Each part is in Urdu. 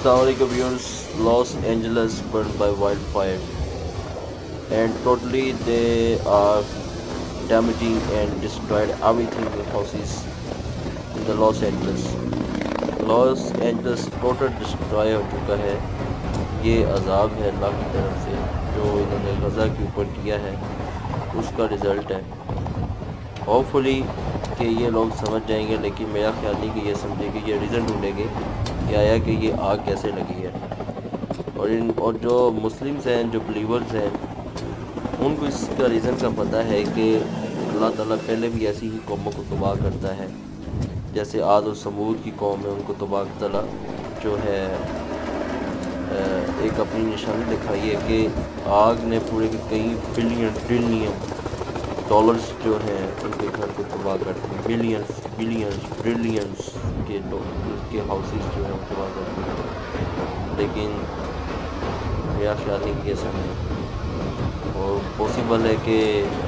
Assalamu alaikum viewers. Los Angeles burned by wildfire, and totally they are damaging and destroyed everything in houses in the Los Angeles. Los Angeles total destroy ہو چکا ہے. یہ عذاب ہے اللہ کی طرف سے جو انہوں نے غزہ کے اوپر کیا ہے، اس کا رزلٹ ہے. ہوپ فلی کہ یہ لوگ سمجھ جائیں گے، لیکن میرا خیال نہیں کہ یہ سمجھیں گے. یہ ریزن ڈھونڈیں گے کہ آیا کہ یہ آگ کیسے لگی ہے. اور جو مسلمز ہیں، جو بلیورز ہیں، ان کو اس کا ریزن کا پتہ ہے کہ اللہ تعالیٰ پہلے بھی ایسی ہی قوموں کو تباہ کرتا ہے. جیسے عاد و ثمود کی قوم ہے، ان کو تباہ تعالیٰ جو ہے ایک اپنی نشانی دکھائی ہے کہ آگ نے پورے کے کئی بلین ٹریلین ڈالرز جو ہیں ان کے گھر کو تباہ کر دی. بلینز ٹریلینز کے ہاؤسز جو ہیں وہ تباہ کر دی. لیکن میرا خیال نہیں کہ یہ سب ہے، اور پاسبل ہے کہ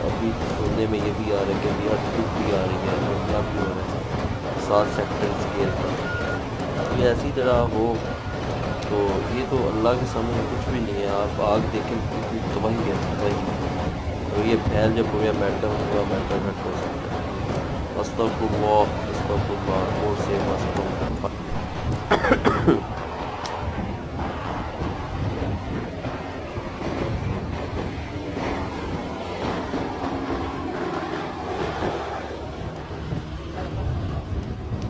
ابھی سننے میں یہ بھی آ رہا ہے کہ ابھی ارتھ بھی آ رہی ہے اور کیا بھی ہو رہا ہے 7 سیکٹر اسکیل پر. یہ ایسی طرح ہو تو یہ تو اللہ کے سامنے کچھ بھی نہیں ہے. آپ آگ دیکھیں، تباہی ہے تباہی. اور یہ پھیل جب پورے امریکہ میں ہوا، امریکہ گھٹ ہو سکتا ہے. استغفر اللہ، استغفر اللہ، اور سے